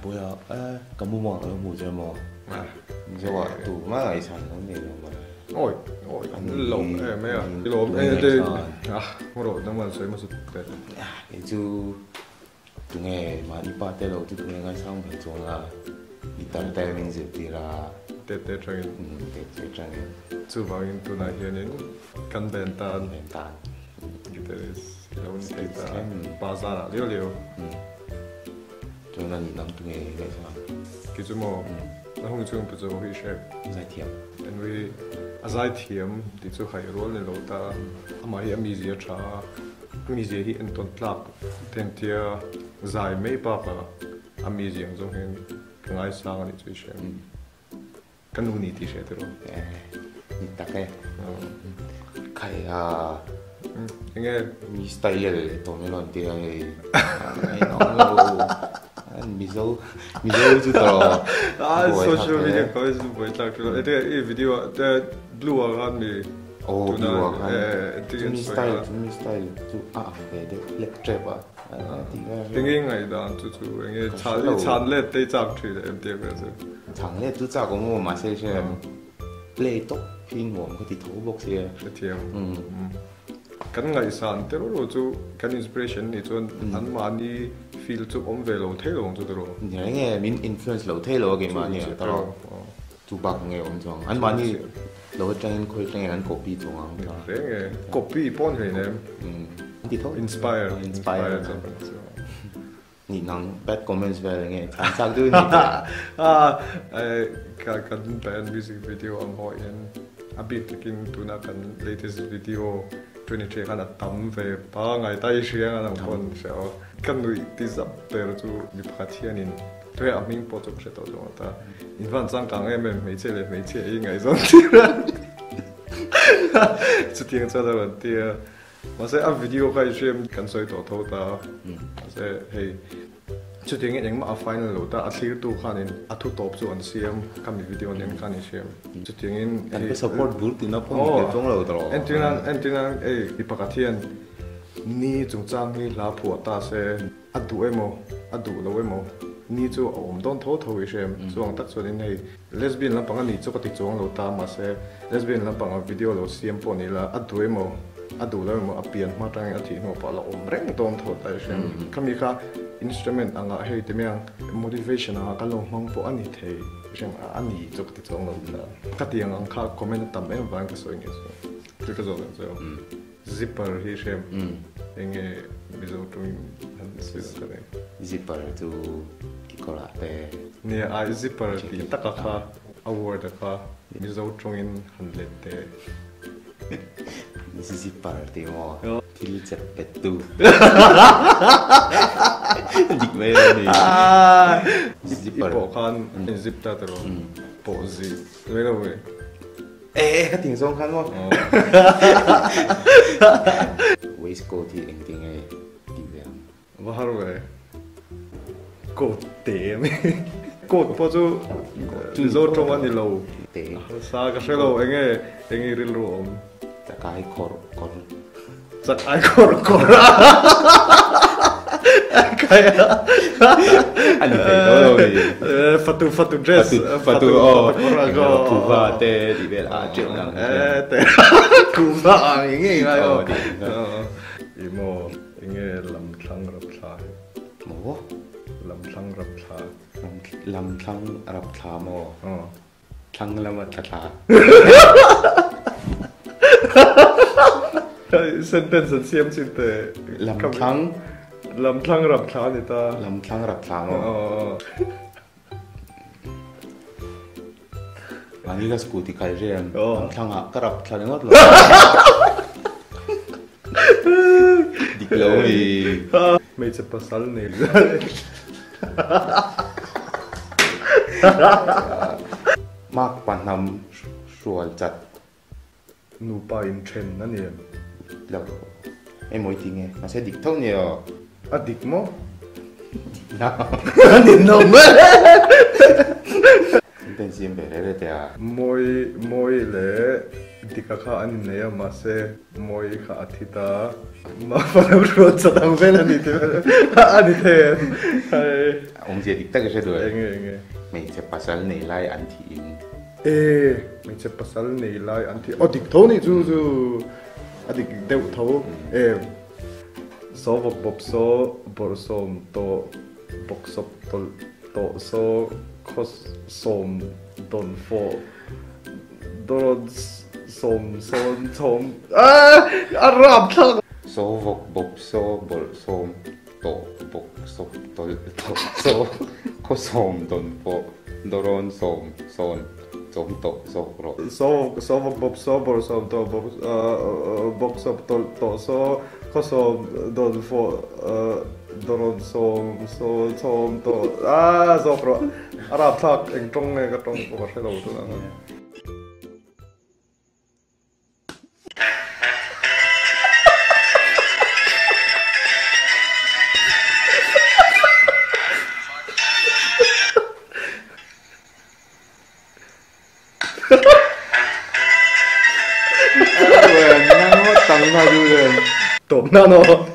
뭐야? kamu mau kalau mau chơi mau. Rồi tụ má lại sản nó nhiều mà. Ôi, lộn mấy à, lộn đây, không lộn nó mà sấy mà sụt tệ. Cái chú tụi nghe mà đi ba tê lâu tụi nghe ngay xong phải xuống là đi tận tê mình dễ thì là tê trăng, tê trăng. Chú vào in tụi này hiện nên căn bền tan, cái tê lâu tê ta bazar à, liều. Cho nên nằm tụi nghe vậy sao? Cái chú mò nó không chung bây giờ huy shape Giải thiệp. anh vì giải thiệp thì chú hay rồi nên lâu ta mà hiện mi gì cha mi gì hiện tuần lap thêm tia giải mấy ba à mi gì giống hiện cái ngay sang anh chú shape cái nụ nít shape rồi Nít tắc cái cái nghe mi style tụi mình nói tia này nó 미소 주더라. social media 거기서 뭐 딱 그거 이 비디오 블루와 한미 좀 스타일 네 렉트레바 땡땡 아니다 주주 이게 잔레 때 잡트리 MD 그래서 장래 두자고 뭐 마세셔 플레이톡 핀원 그디 도복시에 그티요 kan ngai san te ro chu kan inspiration ni chon an mani feel chu om ve lo thei lo chu ro ni nge min influence lo thei lo ge ma ni ta ro chu bak nge om chong an mani lo chen khoi chen an copy chong ang ta re nge copy pon he ne ti tho inspire ni nang bad comments ve nge chan sak du ni kan band music video am ho yen a bit taking tuna kan latest video 23 kan tam ve pa ngai tai hriang an kon seo kan nui ti zap ter chu mi phathian in toi a ming po chok seto lo ta in van chang kang em mei che i ngai zon ti ra chu tiang cha da tia ma se a video khai shem kan soi to tho ta se hey chu tiang eng ma final lo ta a thlir tu khanin a thu top chu an siam kam video nen khan i shem chu tiang in kan support bur ti na pom ke chong lo to entina ipakathian ni chungchang hi la phua ta se adu lo emo ni chu om don tho i shem chuang tak chuan in hei lesbian lampang ani chu ka ti chuang lo ta ma se lesbian lampang video lo siam po ni la adu lo emo apian ma tang a thi no pa la om reng don tho ta shem kami kha instrument anga hei te meang motivation anga ka lo mang po ani thei shem ani chu ka ti chuang lo ta ka ti ang kha comment tam em wang ka soi ni chu ka zo so zipper hi shem enge mizo tu han se re zipper tu kikola te ni a zipper ti taka kha award kha mizo tungin hanlet te zipper ti mo til chat petu dik me ni zipper po khan zip ta tro po zi we lo we ka ting song khan mo waistcoat thì anh tiếng ấy kiểu vậy và haru vậy cột té mi cột bao nhiêu rồi trong anh đi lâu té sao cái số lâu anh ấy ril rồi chắc cái cột chắc ai cột cái anh thấy đó rồi fatu dress fatu kuva té thì vậy là chuyện nào té kuva nghe ngay imo inge lam thlang rap tha mo lam thlang rap tha mo thlang lam tha sentence siam sin te lam thlang rap tha ni ta lam thlang rap tha mo anh ấy scooty khai riêng thằng ạ cái rập thằng ngót luôn đi lâu thì mấy chục pasal này mắc bản nằm sủa chặt nụ pa in trend nè nè lâu em mới听nghe mà sẽ địch thông nhiều à địch mò nào địch nồng เป็นซิมเบรเลยแต่มวยเลยดิกาข้าอันนี้เนี่ยมาเซ่มวยข้าอาทิตย์มาฟังรู้จักตั้งเวลานี้ที่อันนี้เท่องเจียดิกตะก็ใช่ด้วยเองไม่ใช่ภาษาในไล่อันที่ไม่ใช่ภาษาในไล่อันที่ดิกเท่านี้จู่ดิกเดวเท่าโซบบโซบอร์โซมโตบกศพโตโซคอสมดนโฟโดนสมอารับทั้งโซวกบบโซบอร์โซมโตบกศพโตโซคอสมดนโฟโดนสมโซนโตโซโรโซวกบบโซบอร์โซมโตบกศพโตโซคอสมดนโฟโดนสมโตโซโรอารับทั้งเองตรงเนี่ยก็ตรงก็ใช่เราตัวนั้นนั่งว่าตั้งมาดูเลยตบหน้าเนาะ